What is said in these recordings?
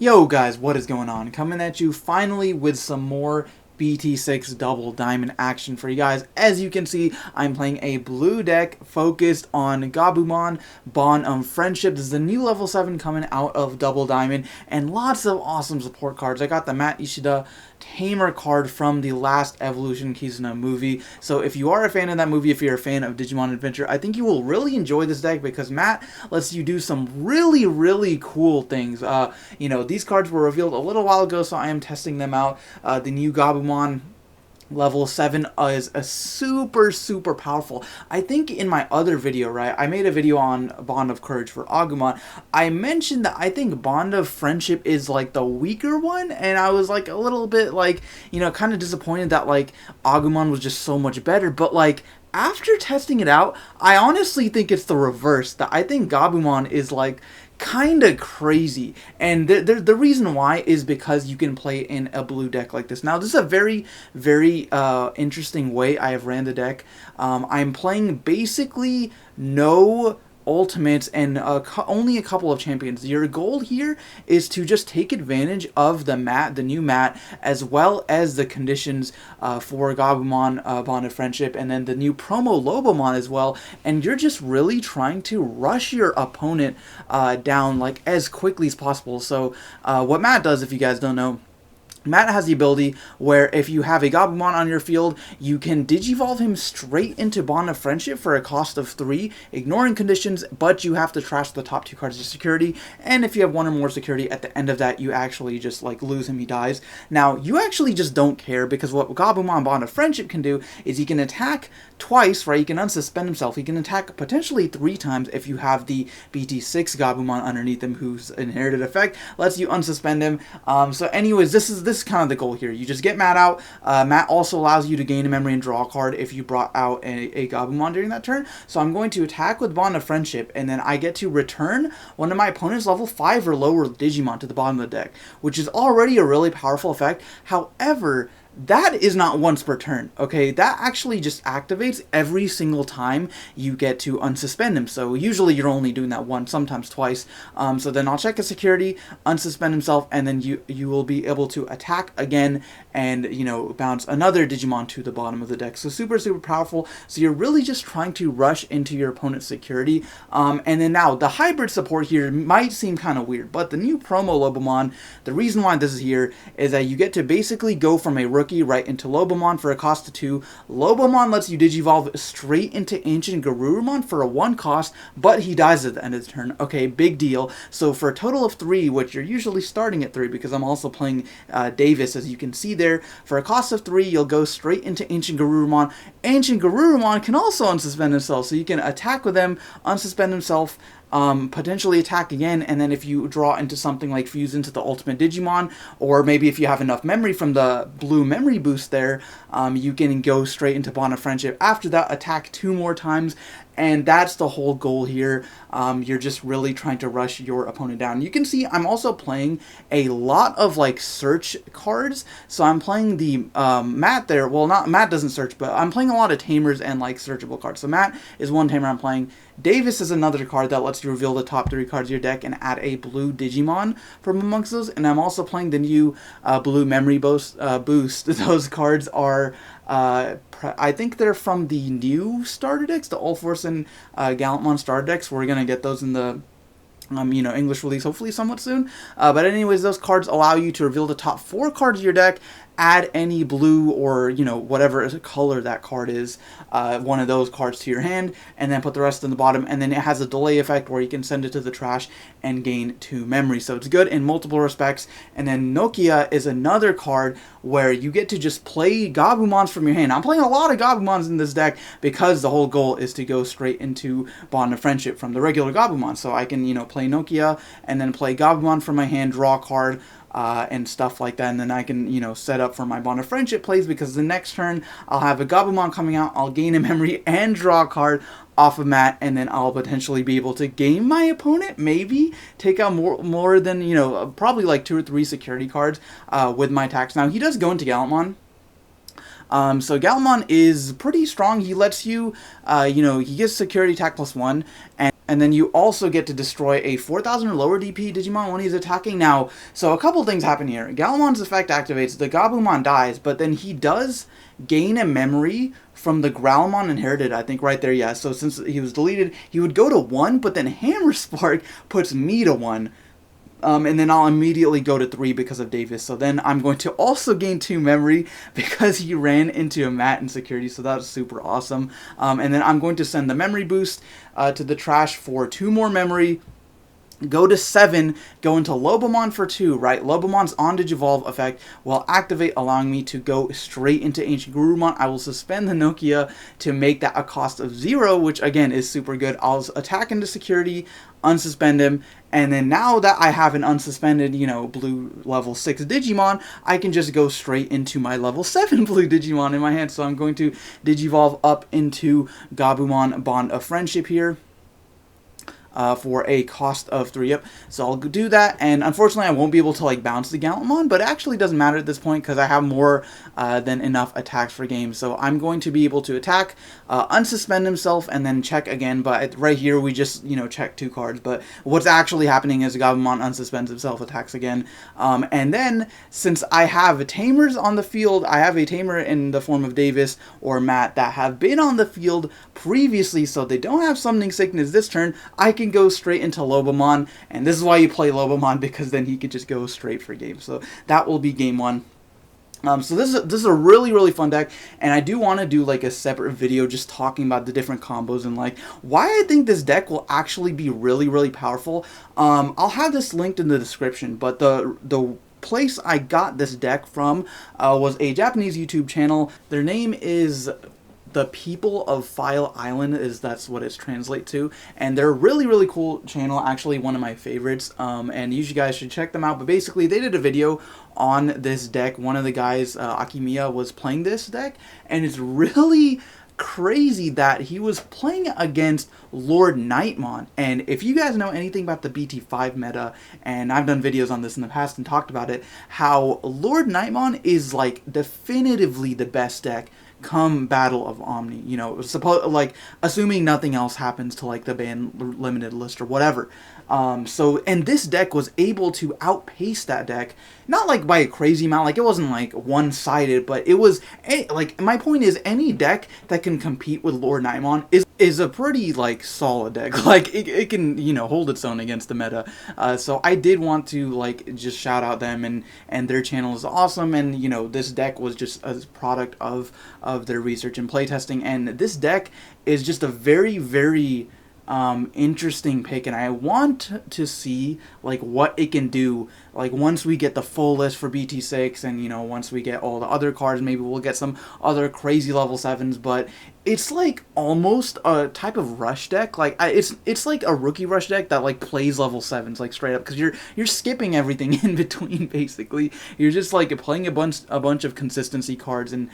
Yo guys, what is going on? Coming at you finally with some more BT6 double diamond action for you guys. As you can see, I'm playing a blue deck focused on Gabumon, Bond of Friendship. This is the new level 7 coming out of double diamond, and lots of awesome support cards. I got the Matt Ishida Tamer card from the last Evolution Kizuna movie. So if you are a fan of that movie, if you're a fan of Digimon Adventure, I think you will really enjoy this deck because Matt lets you do some really cool things. These cards were revealed a little while ago, so I am testing them out. The new Gabumon level 7 is a super powerful. I think in my other video, right, I made a video on Bond of Courage for Agumon. I mentioned that I think Bond of Friendship is like the weaker one, and I was like a little bit like, kind of disappointed that like Agumon was just so much better, but like after testing it out, I honestly think it's the reverse. That I think Gabumon is like kind of crazy, and the reason why is because you can play in a blue deck like this. Now this is a very interesting way I have ran the deck. I'm playing basically no ultimates and only a couple of champions. Your goal here is to just take advantage of the new mat, as well as the conditions for Gabumon, Bond of Friendship, and then the new promo Lobomon as well, and you're just really trying to rush your opponent down like as quickly as possible. So what Matt does, if you guys don't know, Matt has the ability where if you have a Gabumon on your field, you can Digivolve him straight into Bond of Friendship for a cost of 3, ignoring conditions, but you have to trash the top 2 cards of security, and if you have 1 or more security at the end of that, you actually just like lose him, he dies. Now, you actually just don't care, because what Gabumon Bond of Friendship can do is he can attack twice, right? He can unsuspend himself. He can attack potentially 3 times if you have the BT6 Gabumon underneath him, whose inherited effect lets you unsuspend him. So anyways, this is kind of the goal here. You just get Matt out. Matt also allows you to gain a memory and draw a card if you brought out a Gabumon during that turn. So I'm going to attack with Bond of Friendship, and then I get to return one of my opponent's level 5 or lower Digimon to the bottom of the deck, which is already a really powerful effect. However, that is not once per turn, okay? That actually just activates every single time you get to unsuspend him. So usually you're only doing that once, sometimes twice. So then I'll check his security, unsuspend himself, and then you will be able to attack again and, bounce another Digimon to the bottom of the deck. So super powerful. So you're really just trying to rush into your opponent's security. And then now, the hybrid support here might seem kind of weird, but the new promo Lobomon, the reason why this is here is that you get to basically go from a rookie right into Lobomon for a cost of 2. Lobomon lets you Digivolve straight into Ancient Garurumon for a 1 cost, but he dies at the end of the turn. Okay, big deal. So for a total of 3, which you're usually starting at 3 because I'm also playing Davis, as you can see there, for a cost of 3, you'll go straight into Ancient Garurumon. Ancient Garurumon can also unsuspend himself, so you can attack with him, unsuspend himself, potentially attack again, and then if you draw into something like Fuse into the Ultimate Digimon, or maybe if you have enough memory from the blue memory boost there, you can go straight into Bond of Friendship. After that, attack 2 more times, and that's the whole goal here. You're just really trying to rush your opponent down. You can see I'm also playing a lot of like search cards. So I'm playing the Matt there. Well, not Matt doesn't search, but I'm playing a lot of tamers and like searchable cards. So Matt is one tamer I'm playing. Davis is another card that lets you reveal the top 3 cards of your deck and add a blue Digimon from amongst those. And I'm also playing the new blue memory boost. Those cards are, I think they're from the new starter decks, the All Force and Gallantmon starter decks. We're going to get those in the English release hopefully somewhat soon. But anyways, those cards allow you to reveal the top 4 cards of your deck, add any blue or, whatever color that card is, one of those cards to your hand, and then put the rest in the bottom, and then it has a delay effect where you can send it to the trash and gain 2 memory. So it's good in multiple respects. And then Nokia is another card where you get to just play Gabumons from your hand. I'm playing a lot of Gabumons in this deck because the whole goal is to go straight into Bond of Friendship from the regular Gabumon. So I can, play Nokia and then play Gabumon from my hand, draw a card, and stuff like that, and then I can, set up for my Bond of Friendship plays, because the next turn I'll have a Gabumon coming out, I'll gain a memory and draw a card off of Matt, and then I'll potentially be able to game my opponent, maybe take out more than, probably like 2 or 3 security cards with my attacks. Now, he does go into Gallantmon. So Gallantmon is pretty strong. He lets you, he gets security attack +1, and And then you also get to destroy a 4,000 or lower DP Digimon when he's attacking. Now, so a couple things happen here. Gallantmon's effect activates, the Gabumon dies, but then he does gain a memory from the Gallantmon inherited, I think right there, yeah. So since he was deleted, he would go to 1, but then Hammer Spark puts me to 1. And then I'll immediately go to 3 because of Davis. So then I'm going to also gain 2 memory because he ran into a mat in security. So that was super awesome. And then I'm going to send the memory boost to the trash for 2 more memory. Go to 7, go into Lobomon for 2, right? Lobomon's on Digivolve effect will activate, allowing me to go straight into Ancient Gurumon. I will suspend the Nokia to make that a cost of 0, which again is super good. I'll attack into security, unsuspend him, and then now that I have an unsuspended, you know, blue level 6 Digimon, I can just go straight into my level 7 blue Digimon in my hand. So I'm going to Digivolve up into Gabumon Bond of Friendship here. For a cost of 3. Yep. So I'll do that, and unfortunately I won't be able to like bounce the Gallantmon, but it actually doesn't matter at this point because I have more than enough attacks for game. So I'm going to be able to attack, unsuspend himself, and then check again. But right here we just, you know, check 2 cards. But what's actually happening is Gabumon unsuspends himself, attacks again, and then since I have tamers on the field, I have a tamer in the form of Davis or Matt that have been on the field previously, so they don't have Summoning Sickness this turn. I can go straight into Lobomon, and this is why you play Lobomon, because then he could just go straight for game. So that will be game 1. So this is a really, really fun deck, and I do want to do like a separate video just talking about the different combos and like why I think this deck will actually be really, really powerful. I'll have this linked in the description, but the place I got this deck from was a Japanese YouTube channel. Their name is The People of File Island, that's what it's translate to, and they're a really, really cool channel, actually one of my favorites, and you guys should check them out. But basically they did a video on this deck. One of the guys, Akimiya, was playing this deck, and it's really crazy that he was playing against Lord Nightmon. And if you guys know anything about the BT5 meta, and I've done videos on this in the past and talked about it, how Lord Nightmon is like definitively the best deck come Battle of Omni, you know, like assuming nothing else happens to like the ban limited list or whatever. And this deck was able to outpace that deck, not like by a crazy amount, like it wasn't like one-sided, but it was, like, my point is any deck that can compete with Lord Nightmon is a pretty, like, solid deck. Like, it can, you know, hold its own against the meta. So I did want to, like, just shout out them, and their channel is awesome, and, you know, this deck was just a product of their research and playtesting, and this deck is just a very, very interesting pick, and I want to see like what it can do, like once we get the full list for BT6, and you know, once we get all the other cards, maybe we'll get some other crazy level 7s, but it's like almost a type of rush deck. Like it's like a rookie rush deck that like plays level 7s like straight up, because you're skipping everything in between. Basically you're just like playing a bunch of consistency cards and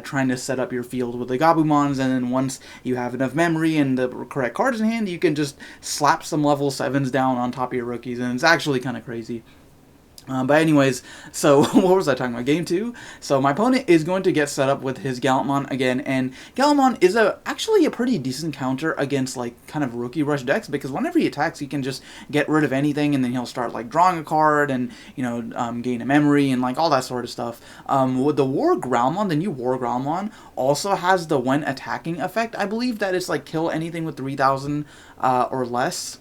trying to set up your field with the Gabumons, and then once you have enough memory and the correct cards in hand, you can just slap some level 7s down on top of your rookies, and it's actually kind of crazy. But anyways, so what was I talking about? Game 2. So my opponent is going to get set up with his Gallantmon again, and Gallantmon is actually a pretty decent counter against like kind of rookie rush decks, because whenever he attacks, he can just get rid of anything, and then he'll start like drawing a card, and you know, gain a memory and like all that sort of stuff. With the War Gallantmon, the new War Gallantmon also has the when attacking effect. I believe that it's like kill anything with 3,000 or less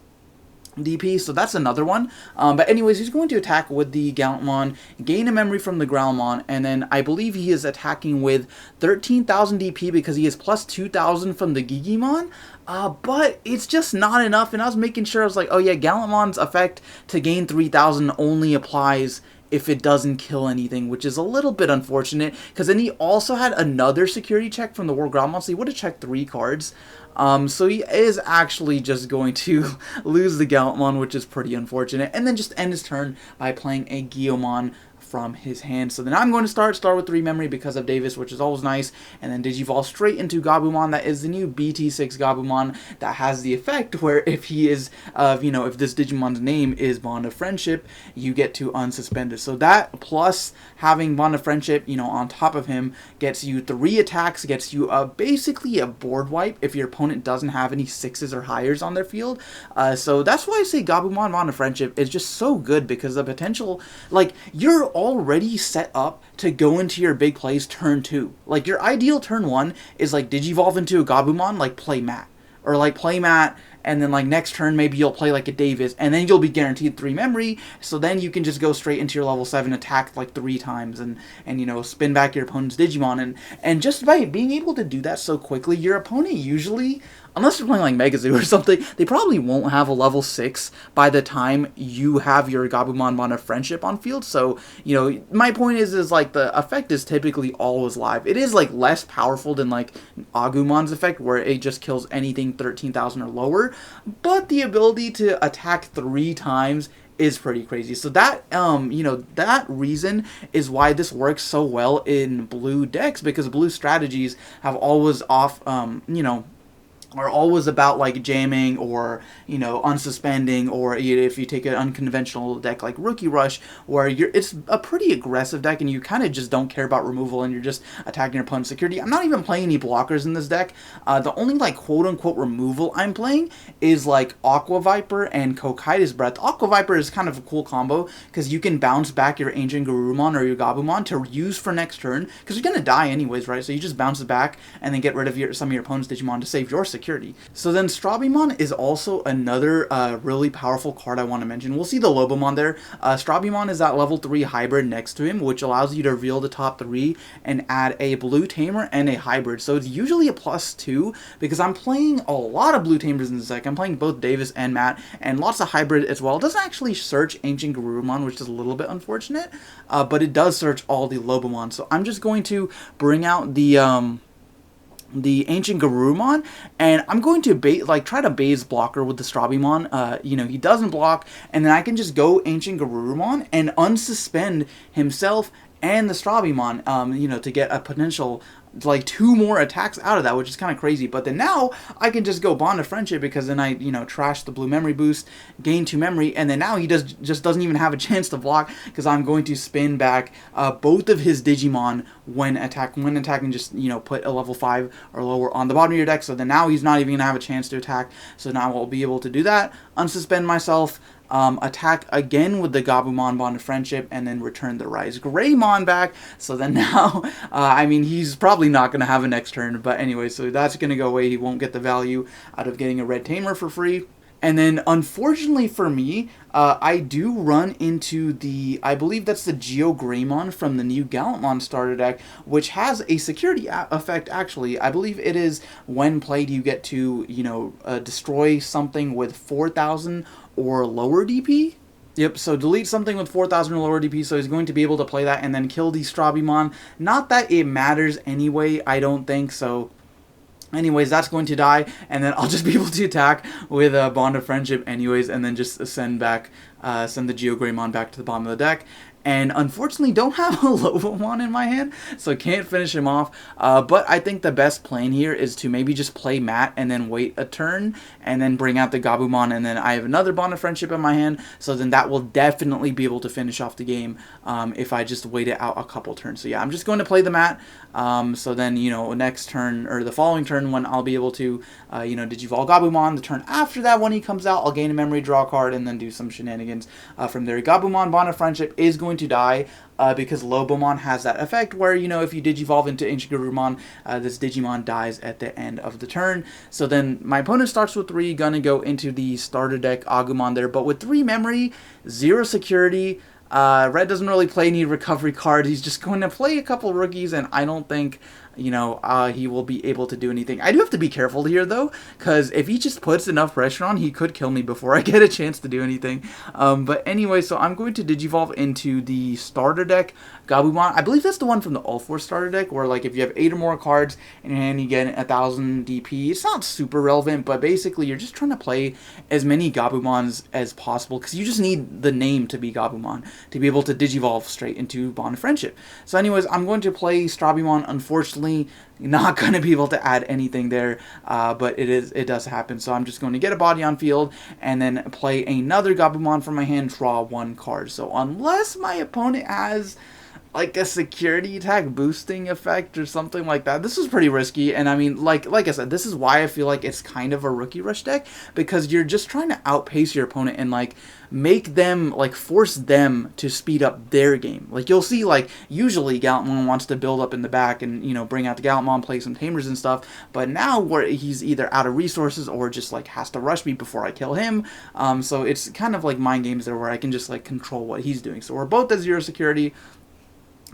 DP, so that's another one. But anyways, he's going to attack with the Gallantmon, gain a memory from the Gallantmon, and then I believe he is attacking with 13,000 DP because he is plus 2,000 from the Digimon. But it's just not enough, and I was making sure, I was like, oh yeah, Gallantmon's effect to gain 3,000 only applies if it doesn't kill anything, which is a little bit unfortunate, because then he also had another security check from the War Gallantmon, so he would have checked 3 cards. So he is actually just going to lose the Gallantmon, which is pretty unfortunate, and then just end his turn by playing a Gabumon from his hand. So then I'm going to start with 3 memory because of Davis, which is always nice, and then Digivolve straight into Gabumon. That is the new BT6 Gabumon that has the effect where if he is, if this Digimon's name is Bond of Friendship, you get to unsuspend it. So that plus having Bond of Friendship, on top of him gets you 3 attacks, gets you basically a board wipe if your opponent doesn't have any 6s or higher on their field. So that's why I say Gabumon Bond of Friendship is just so good, because the potential, like, you're already set up to go into your big plays turn 2. Like, your ideal turn 1 is like Digivolve into a Gabumon, like play Matt. Or like play Matt, and then like next turn maybe you'll play like a Davis, and then you'll be guaranteed 3 memory, so then you can just go straight into your level 7 attack like 3 times and spin back your opponent's Digimon, and just by being able to do that so quickly, your opponent usually, unless you're playing like Megazoo or something, they probably won't have a level 6 by the time you have your Gabumon Bond of Friendship on field. So, my point is like the effect is typically always live. It is like less powerful than like Agumon's effect, where it just kills anything 13,000 or lower, but the ability to attack 3 times is pretty crazy. So that, that reason is why this works so well in blue decks, because blue strategies have always are always about like jamming or unsuspending, or if you take an unconventional deck like Rookie Rush, where it's a pretty aggressive deck and you kind of just don't care about removal and you're just attacking your opponent's security. I'm not even playing any blockers in this deck. The only like quote unquote removal I'm playing is like Aqua Viper and Cocytus Breath. Aqua Viper is kind of a cool combo because you can bounce back your Ancient Garurumon or your Gabumon to use for next turn, because you're gonna die anyways, right? So you just bounce it back and then get rid of some of your opponent's Digimon to save your security. So then Strabimon is also another really powerful card I want to mention. We'll see the Lobomon there. Strabimon is that level 3 hybrid next to him, which allows you to reveal the top 3 and add a blue tamer and a hybrid. So it's usually a +2, because I'm playing a lot of blue tamers in this deck. I'm playing both Davis and Matt, and lots of hybrid as well. It doesn't actually search Ancient Garurumon, which is a little bit unfortunate, but it does search all the Lobomon. So I'm just going to bring out the Ancient Garurumon, and I'm going to try to base blocker with the Strabimon. He doesn't block, and then I can just go Ancient Garurumon and unsuspend himself and the Strabimon, to get a potential like 2 more attacks out of that, which is kind of crazy. But then now I can just go Bond of Friendship, because then I trash the blue memory boost, gain 2 memory, and then now he just doesn't even have a chance to block, because I'm going to spin back both of his Digimon when attacking, just put a level 5 or lower on the bottom of your deck. So then now he's not even gonna have a chance to attack. So now I'll be able to do that, unsuspend myself, attack again with the Gabumon Bond of Friendship, and then return the Rise Greymon back. So then now, he's probably not going to have a next turn, but anyway, so that's going to go away. He won't get the value out of getting a red tamer for free. And then, unfortunately for me, I do run into I believe that's the Geo Greymon from the new Gallantmon starter deck, which has a security effect, actually. I believe it is, when played, you get to, destroy something with 4,000 or lower DP. Yep, so delete something with 4,000 or lower DP, so he's going to be able to play that and then kill the Strabimon. Not that it matters anyway, I don't think, so anyways, that's going to die, and then I'll just be able to attack with a Bond of Friendship anyways, and then just send the Geo Greymon back to the bottom of the deck. And unfortunately don't have a Lobomon in my hand, so can't finish him off. But I think the best plan here is to maybe just play Matt and then wait a turn and then bring out the Gabumon, and then I have another Bond of Friendship in my hand, so then that will definitely be able to finish off the game if I just wait it out a couple turns. So yeah, I'm just going to play the Matt, so then, next turn, or the following turn, when I'll be able to, Digivolve Gabumon, the turn after that, when he comes out, I'll gain a memory, draw a card, and then do some shenanigans from there. Gabumon Bond of Friendship is going to die, because Lobomon has that effect where, if you Digivolve into Ancient Garurumon, this Digimon dies at the end of the turn. So then my opponent starts with 3, gonna go into the starter deck Agumon there, but with 3 memory, 0 security. Red doesn't really play any recovery cards. He's just going to play a couple rookies, and I don't think he will be able to do anything. I do have to be careful here, though, because if he just puts enough pressure on, he could kill me before I get a chance to do anything. But anyway, so I'm going to Digivolve into the starter deck, Gabumon. I believe that's the one from the All-4 starter deck, where, like, if you have 8 or more cards in your hand, you get 1,000 DP. It's not super relevant, but basically, you're just trying to play as many Gabumons as possible, because you just need the name to be Gabumon to be able to Digivolve straight into Bond of Friendship. So anyways, I'm going to play Strabimon. Unfortunately, not going to be able to add anything there, but it does happen. So I'm just going to get a body on field and then play another Gabumon from my hand, draw 1 card. So unless my opponent has like a security attack boosting effect or something like that, this is pretty risky. And I mean, like I said, this is why I feel like it's kind of a rookie rush deck, because you're just trying to outpace your opponent and like make them, like, force them to speed up their game. Like, you'll see, like, usually Gallantmon wants to build up in the back and, bring out the Gallantmon, play some Tamers and stuff, but now where he's either out of resources or just, like, has to rush me before I kill him, so it's kind of like mind games there where I can just, like, control what he's doing. So we're both at 0 security.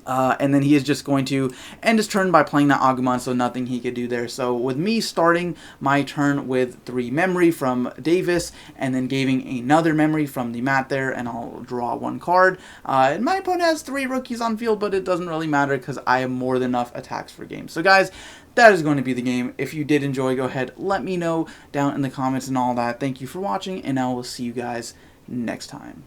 And then he is just going to end his turn by playing that Agumon, so nothing he could do there. So with me starting my turn with 3 memory from Davis, and then giving another memory from the mat there, and I'll draw 1 card. And my opponent has 3 rookies on field, but it doesn't really matter because I have more than enough attacks for game. So guys, that is going to be the game. If you did enjoy, go ahead, let me know down in the comments and all that. Thank you for watching, and I will see you guys next time.